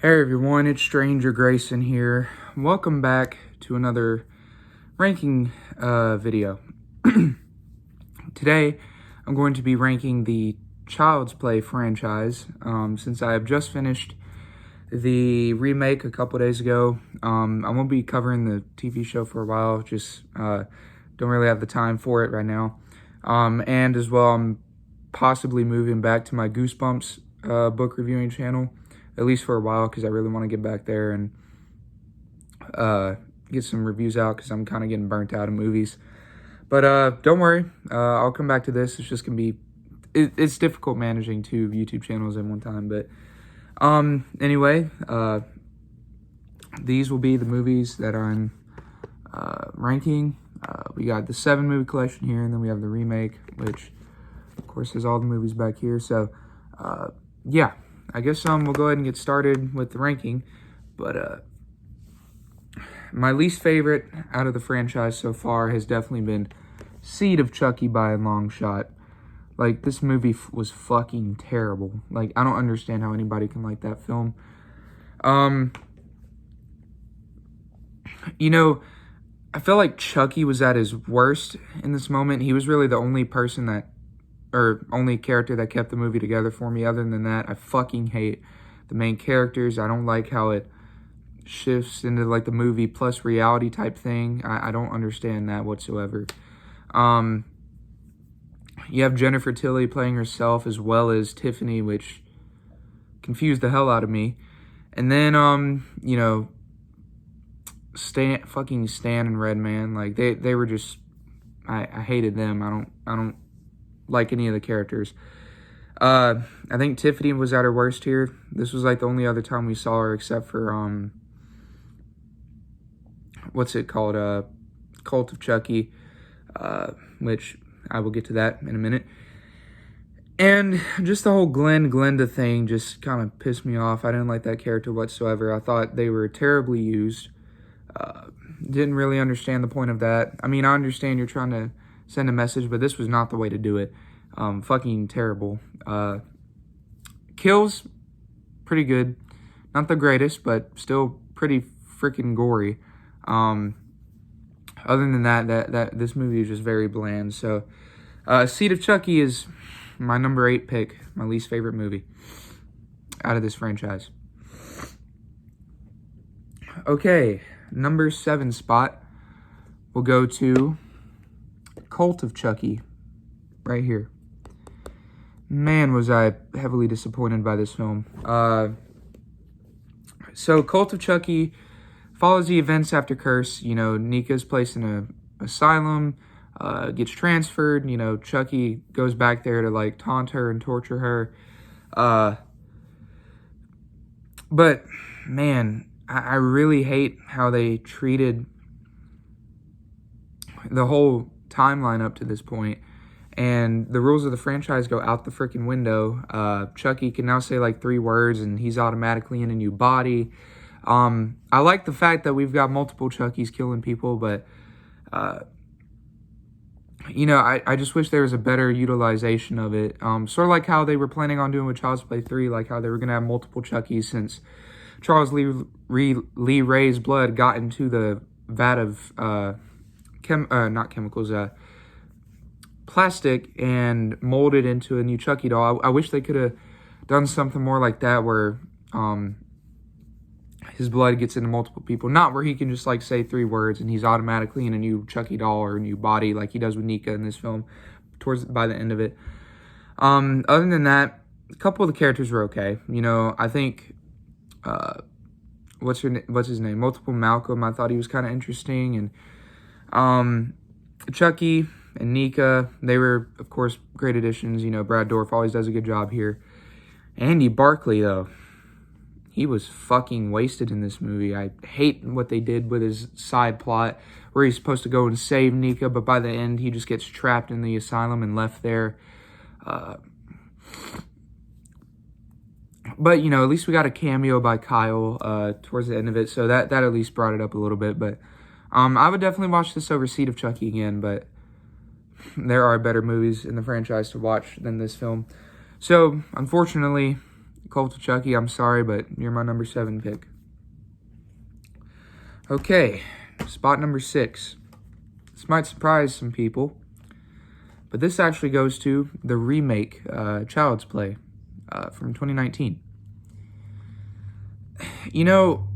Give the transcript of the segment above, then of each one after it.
Hey everyone, it's Stranger Grayson here. Welcome back to another ranking video. Today, I'm going to be ranking the Child's Play franchise. Since I have just finished the remake a couple days ago, I won't be covering the TV show for a while. Just don't really have the time for it right now. And as well, I'm possibly moving back to my Goosebumps book reviewing channel, at least for a while, because I really want to get back there and get some reviews out, because I'm kind of getting burnt out of movies. But don't worry, I'll come back to this. It's just going to be, it's difficult managing two YouTube channels at one time. But anyway, these will be the movies that I'm ranking. We got the 7 movie collection here, and then we have the remake, which of course has all the movies back here. So yeah, I guess we'll go ahead and get started with the ranking. But my least favorite out of the franchise so far has definitely been Seed of Chucky by a long shot. Like, this movie was fucking terrible. Like, I don't understand how anybody can like that film. You know, I feel like Chucky was at his worst in this moment. He was really the only person that, or only character that kept the movie together for me. Other than that, I fucking hate the main characters. I don't like how it shifts into like the movie plus reality type thing. I don't understand that whatsoever. You have Jennifer Tilly playing herself as well as Tiffany, which confused the hell out of me. And then, you know, Stan and Redman, like they were just, I hated them. I don't like any of the characters. I think Tiffany was at her worst here. This was like the only other time we saw her, except for what's it called, Cult of Chucky, which I will get to that in a minute. And just the whole Glenda thing just kind of pissed me off. I didn't like that character whatsoever. I thought they were terribly used. Didn't really understand the point of that. I mean, I understand you're trying to send a message, but this was not the way to do it. Fucking terrible. Kills, pretty good. Not the greatest, but still pretty freaking gory. Other than that this movie is just very bland. So, Seed of Chucky is my number 8 pick, my least favorite movie out of this franchise. Okay, number 7 spot will go to Cult of Chucky, right here. Man, was I heavily disappointed by this film. So Cult of Chucky follows the events after Curse. You know, Nika's placed in an asylum, gets transferred. You know, Chucky goes back there to, like, taunt her and torture her. But, man, I really hate how they treated the whole timeline up to this point. And the rules of the franchise go out the freaking window. Chucky can now say like 3 words and he's automatically in a new body. I like the fact that we've got multiple Chuckies killing people, but you know, I just wish there was a better utilization of it. Sort of like how they were planning on doing with Child's Play 3, like how they were going to have multiple Chuckies, since Charles Lee Ray's blood got into the vat of plastic and molded into a new Chucky doll. I wish they could have done something more like that, where his blood gets into multiple people, not where he can just like say 3 words and he's automatically in a new Chucky doll or a new body like he does with Nika in this film by the end of it. Other than that, a couple of the characters were okay. You know, I think what's his name, Multiple Malcolm, I thought he was kind of interesting. And Chucky and Nika, they were, of course, great additions. You know, Brad Dourif always does a good job here. Andy Barclay, though, he was fucking wasted in this movie. I hate what they did with his side plot, where he's supposed to go and save Nika, but by the end, he just gets trapped in the asylum and left there. But, you know, at least we got a cameo by Kyle towards the end of it, so that at least brought it up a little bit. But I would definitely watch this over Seed of Chucky again, but there are better movies in the franchise to watch than this film. So, unfortunately, Cult of Chucky, I'm sorry, but you're my number 7 pick. Okay, spot number 6. This might surprise some people, but this actually goes to the remake, Child's Play, from 2019. You know,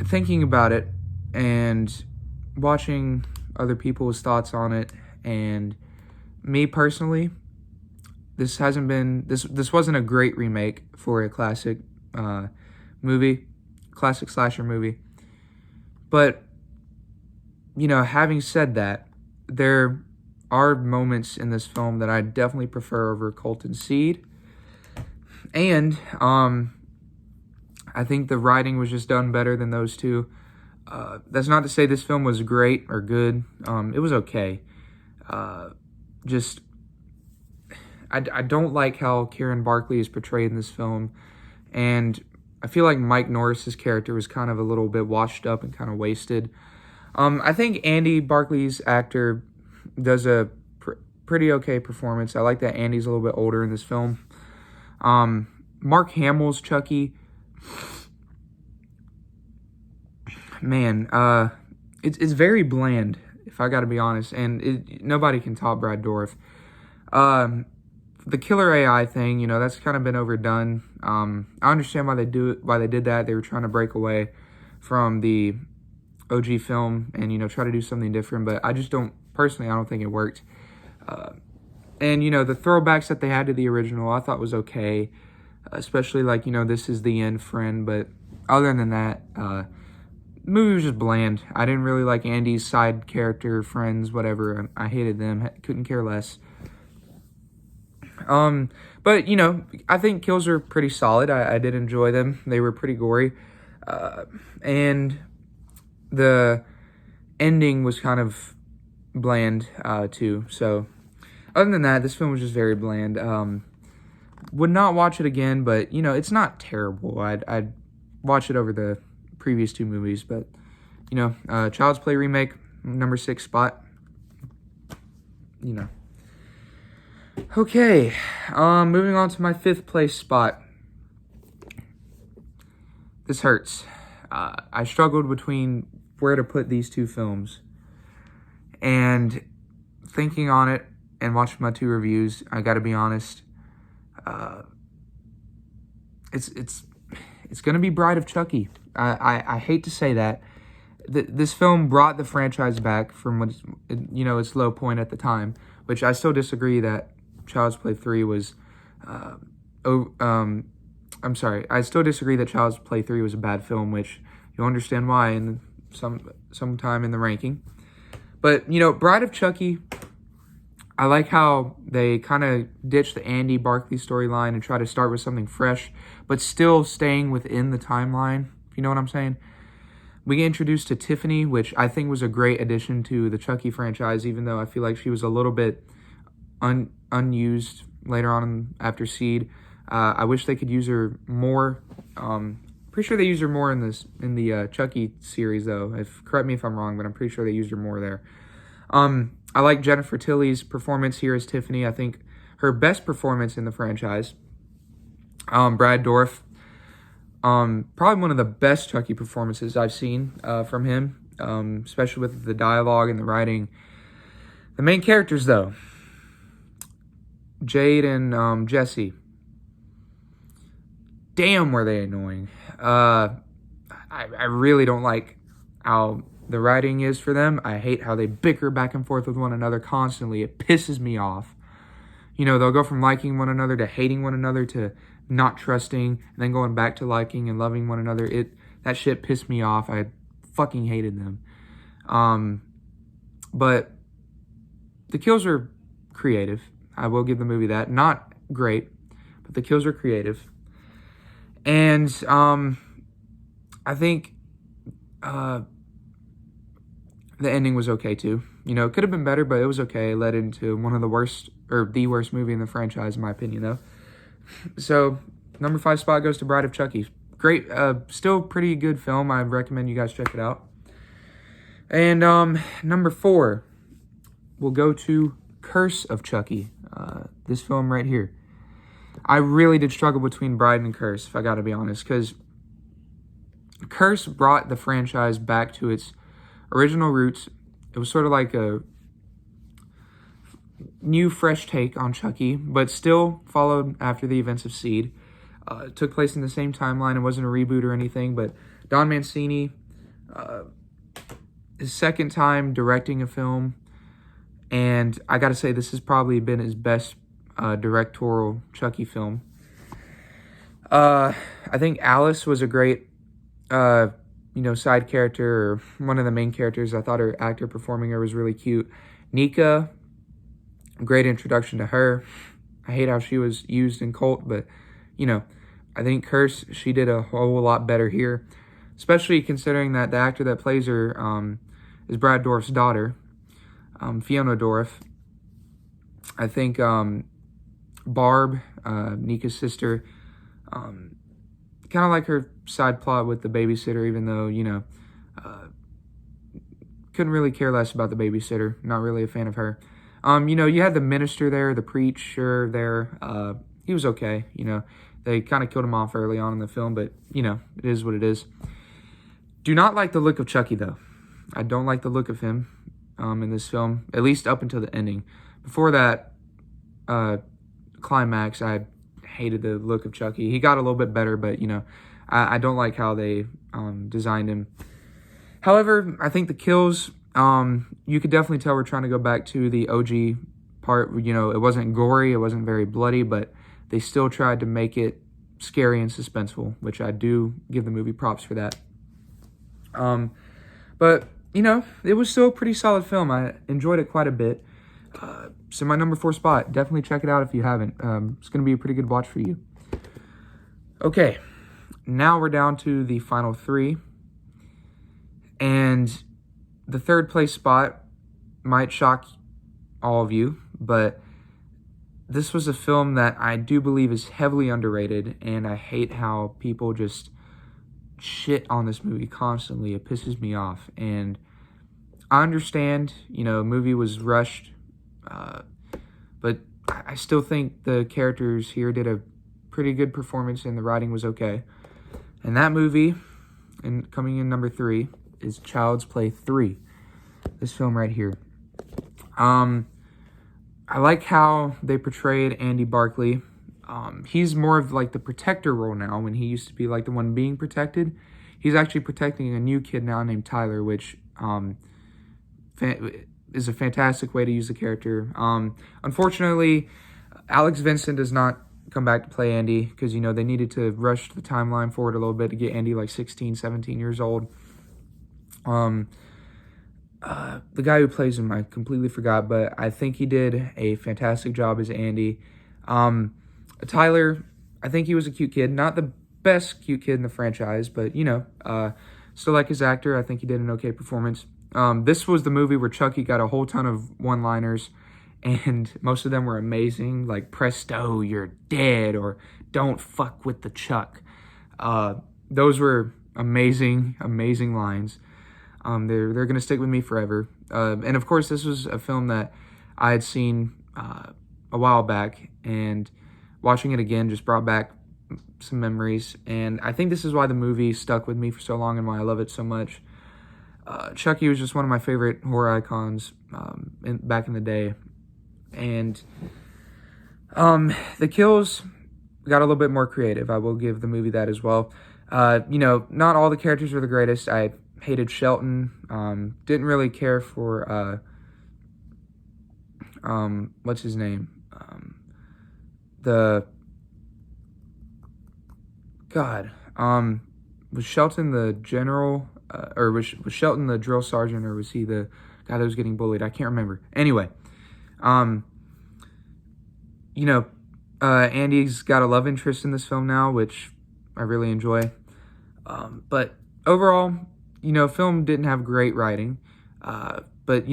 thinking about it and watching other people's thoughts on it, and me personally, this wasn't a great remake for a classic classic slasher movie. But, you know, having said that, there are moments in this film that I definitely prefer over Cult and Seed. And I think the writing was just done better than those two. That's not to say this film was great or good. It was okay. I don't like how Karen Barkley is portrayed in this film. And I feel like Mike Norris's character was kind of a little bit washed up and kind of wasted. I think Andy Barkley's actor does a pretty okay performance. I like that Andy's a little bit older in this film. Mark Hamill's Chucky, man, it's very bland, if I gotta be honest, and nobody can top Brad Dourif. The killer AI thing, you know, that's kind of been overdone. I understand why they did that. They were trying to break away from the OG film and, you know, try to do something different, but I don't think it worked. And, you know, the throwbacks that they had to the original, I thought was okay, especially, like, you know, this is the end friend, but other than that, the movie was just bland. I didn't really like Andy's side character, friends, whatever. I hated them, couldn't care less. But, you know, I think kills are pretty solid. I did enjoy them. They were pretty gory. And the ending was kind of bland, too. So, other than that, this film was just very bland. Would not watch it again, but, you know, it's not terrible. I'd watch it over the previous 2 movies, but, you know, Child's Play remake, number 6 spot, you know. Okay, moving on to my 5th place spot. This hurts. I struggled between where to put these 2 films, and thinking on it and watching my 2 reviews, I gotta be honest, it's gonna be Bride of Chucky. I hate to say that. This film brought the franchise back from what, you know, its low point at the time, which I still disagree that Child's Play 3 was, I'm sorry, I still disagree that Child's Play 3 was a bad film, which you'll understand why in sometime in the ranking. But, you know, Bride of Chucky, I like how they kind of ditch the Andy Barkley storyline and try to start with something fresh, but still staying within the timeline, if you know what I'm saying. We get introduced to Tiffany, which I think was a great addition to the Chucky franchise, even though I feel like she was a little bit unused later on after Seed. I wish they could use her more. Pretty sure they used her more in the Chucky series, though. Correct me if I'm wrong, but I'm pretty sure they used her more there. I like Jennifer Tilly's performance here as Tiffany. I think her best performance in the franchise. Brad Dourif, probably one of the best Chucky performances I've seen from him, especially with the dialogue and the writing. The main characters, though, Jade and Jesse. Damn, were they annoying. I really don't like how the writing is for them. I hate how they bicker back and forth with one another constantly. It pisses me off. You know, they'll go from liking one another to hating one another to not trusting, and then going back to liking and loving one another. That shit pissed me off. I fucking hated them. But the kills are creative. I will give the movie that. Not great, but the kills are creative. And I think the ending was okay too. You know, it could have been better, but it was okay. It led into one of the worst, or the worst movie in the franchise, in my opinion, though. So, number 5 spot goes to Bride of Chucky. Great, still pretty good film. I recommend you guys check it out. And number 4 will go to Curse of Chucky. This film right here. I really did struggle between Bride and Curse, if I gotta be honest, because Curse brought the franchise back to its original roots. It was sort of like a new, fresh take on Chucky, but still followed after the events of Seed. It took place in the same timeline. It wasn't a reboot or anything, but Don Mancini, his second time directing a film, and I gotta say, this has probably been his best directorial Chucky film. I think Alice was a great, side character, or one of the main characters. I thought her actor performing her was really cute. Nika, great introduction to her. I hate how she was used in Cult, but, I think Curse, she did a whole lot better here, especially considering that the actor that plays her is Brad Dourif's daughter, Fiona Dourif. I think Barb, Nika's sister, kind of like her side plot with the babysitter, even though, couldn't really care less about the babysitter. Not really a fan of her. You had the minister there, the preacher there. He was okay, They kind of killed him off early on in the film, but, it is what it is. Do not like the look of Chucky, though. I don't like the look of him in this film, at least up until the ending. Before that climax, I hated the look of Chucky. He got a little bit better, but, I don't like how they designed him. However, I think the kills, you could definitely tell we're trying to go back to the OG part. It wasn't gory, it wasn't very bloody, but they still tried to make it scary and suspenseful, which I do give the movie props for that. But, it was still a pretty solid film. I enjoyed it quite a bit. So my number 4 spot, definitely check it out if you haven't. It's going to be a pretty good watch for you. Okay, now we're down to the final 3. And the 3rd place spot might shock all of you, but this was a film that I do believe is heavily underrated, and I hate how people just shit on this movie constantly. It pisses me off, and I understand, a movie was rushed, but I still think the characters here did a pretty good performance, and the writing was okay. And that movie, and coming in number 3, is Child's Play 3. This film right here. I like how they portrayed Andy Barclay. He's more of like the protector role now, when he used to be like the one being protected. He's actually protecting a new kid now named Tyler, which is a fantastic way to use the character. Unfortunately, Alex Vincent does not come back to play Andy, because, they needed to rush the timeline forward a little bit to get Andy like 16, 17 years old. The guy who plays him, I completely forgot, but I think he did a fantastic job as Andy. Tyler, I think he was a cute kid. Not the best cute kid in the franchise, but, still like his actor. I think he did an okay performance. This was the movie where Chucky got a whole ton of one-liners, and most of them were amazing, like, presto, you're dead, or don't fuck with the Chuck. Those were amazing, amazing lines. They're going to stick with me forever. And of course, this was a film that I had seen a while back, and watching it again just brought back some memories. And I think this is why the movie stuck with me for so long and why I love it so much. Chucky was just one of my favorite horror icons back in the day. And the kills got a little bit more creative. I will give the movie that as well. Not all the characters were the greatest. I hated Shelton. Didn't really care for what's his name? Was Shelton the general, or was Shelton the drill sergeant, or was he the guy that was getting bullied? I can't remember. Anyway, Andy's got a love interest in this film now, which I really enjoy. But overall, film didn't have great writing, but,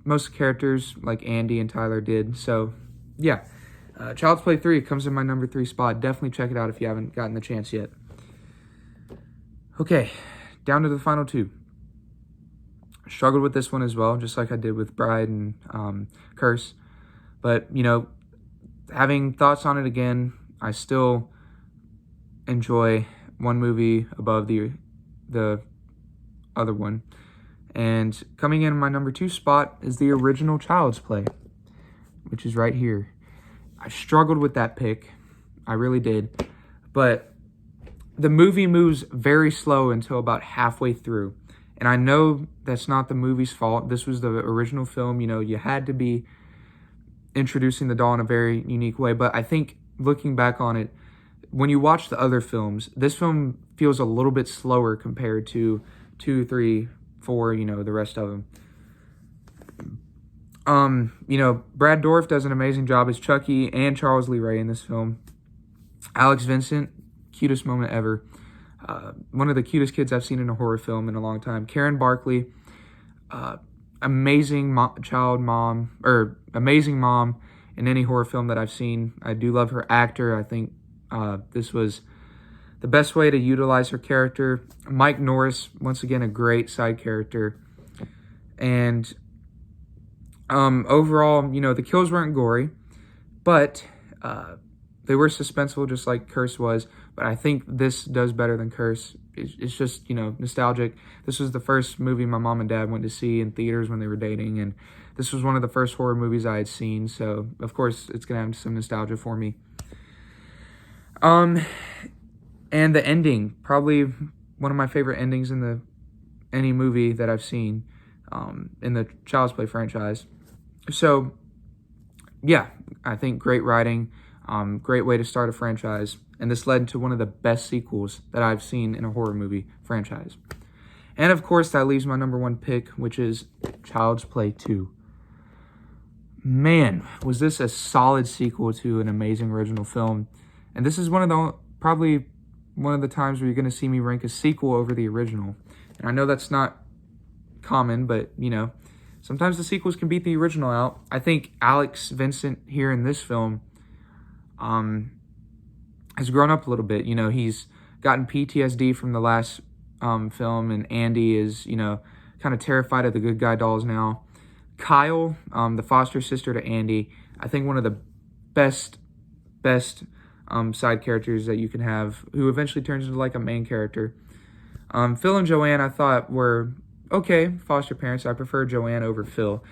most characters like Andy and Tyler did. So, yeah, Child's Play 3 comes in my number 3 spot. Definitely check it out if you haven't gotten the chance yet. Okay, down to the final 2. Struggled with this one as well, just like I did with Bride and Curse. But, having thoughts on it again, I still enjoy one movie above the other one. And coming in my number 2 spot is the original Child's Play, which is right here. I struggled with that pick. I really did. But the movie moves very slow until about halfway through. And I know that's not the movie's fault. This was the original film. You know, you had to be introducing the doll in a very unique way. But I think looking back on it, when you watch the other films, this film feels a little bit slower compared to 2, 3, 4, you know, the rest of them. You know, Brad Dourif does an amazing job as Chucky and Charles Lee Ray in this film. Alex Vincent, cutest moment ever. One of the cutest kids I've seen in a horror film in a long time. Karen Barkley, amazing mom in any horror film that I've seen. I do love her actor. I think this was the best way to utilize her character. Mike Norris, once again, a great side character. And overall, you know, the kills weren't gory, but they were suspenseful, just like Curse was. But I think this does better than Curse. It's just, you know, nostalgic. This was the first movie my mom and dad went to see in theaters when they were dating, and this was one of the first horror movies I had seen. So, of course, it's going to have some nostalgia for me. And the ending, probably one of my favorite endings in any movie that I've seen in the Child's Play franchise. So, yeah, I think great writing, great way to start a franchise, and this led to one of the best sequels that I've seen in a horror movie franchise. And, of course, that leaves my number 1 pick, which is Child's Play 2. Man, was this a solid sequel to an amazing original film. And this is probably one of the times where you're going to see me rank a sequel over the original. And I know that's not common, but, you know, sometimes the sequels can beat the original out. I think Alex Vincent here in this film has grown up a little bit. You know, he's gotten PTSD from the last film, and Andy is, you know, kind of terrified of the good guy dolls now. Kyle, the foster sister to Andy, I think one of the best side characters that you can have, who eventually turns into like a main character. Phil and Joanne, I thought, were okay foster parents. I prefer Joanne over Phil.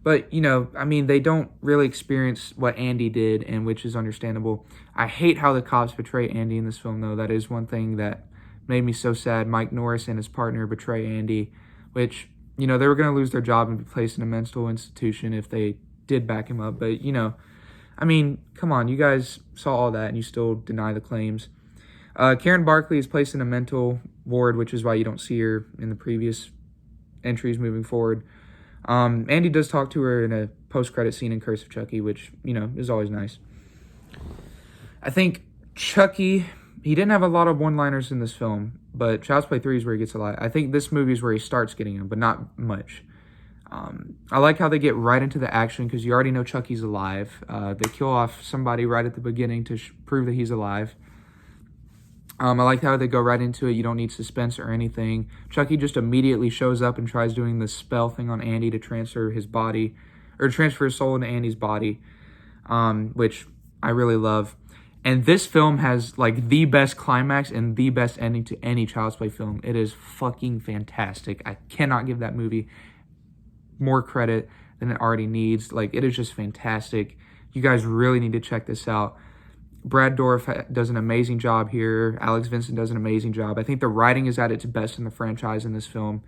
But, you know, I mean, they don't really experience what Andy did, and which is understandable. I hate how the cops betray Andy in this film, though. That is one thing that made me so sad. Mike Norris and his partner betray Andy, which, you know, they were going to lose their job and be placed in a mental institution if they did back him up. But, you know, I mean, come on, you guys saw all that and you still deny the claims. Karen Barkley is placed in a mental ward, which is why you don't see her in the previous entries moving forward. Andy does talk to her in a post-credit scene in Curse of Chucky, which, you know, is always nice. I think Chucky, he didn't have a lot of one-liners in this film, but Child's Play 3 is where he gets a lot. I think this movie is where he starts getting them, but not much. I like how they get right into the action because you already know Chucky's alive. They kill off somebody right at the beginning to prove that he's alive. I like how they go right into it. You don't need suspense or anything. Chucky just immediately shows up and tries doing the spell thing on Andy to transfer his body, or transfer his soul into Andy's body, which I really love. And this film has like the best climax and the best ending to any Child's Play film. It is fucking fantastic. I cannot give that movie more credit than it already needs. Like, it is just fantastic. You guys really need to check this out. Brad Dourif does an amazing job here. Alex Vincent does an amazing job. I think the writing is at its best in the franchise in this film.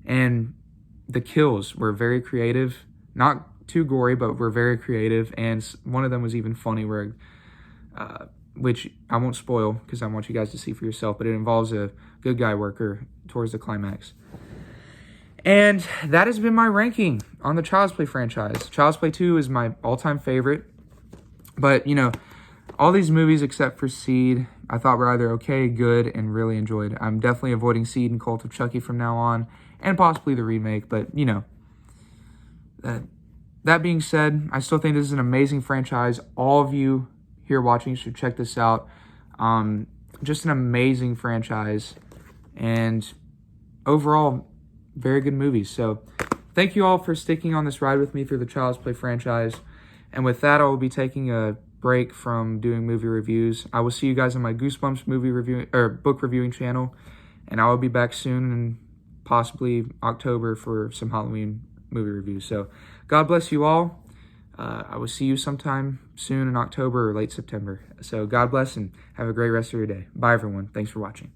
And the kills were very creative. Not too gory, but were very creative. And one of them was even funny, where, which I won't spoil because I want you guys to see for yourself, but it involves a good guy worker towards the climax. And that has been my ranking on the Child's Play franchise. Child's Play 2 is my all-time favorite. But, you know, all these movies except for Seed, I thought were either okay, good, and really enjoyed. I'm definitely avoiding Seed and Cult of Chucky from now on, and possibly the remake. But, you know, that being said, I still think this is an amazing franchise. All of you here watching should check this out. Just an amazing franchise. And overall, very good movies. So thank you all for sticking on this ride with me through the Child's Play franchise. And with that, I will be taking a break from doing movie reviews. I will see you guys on my Goosebumps movie review or book reviewing channel, and I will be back soon in possibly October for some Halloween movie reviews. So God bless you all. I will see you sometime soon in October or late September. So God bless and have a great rest of your day. Bye, everyone. Thanks for watching.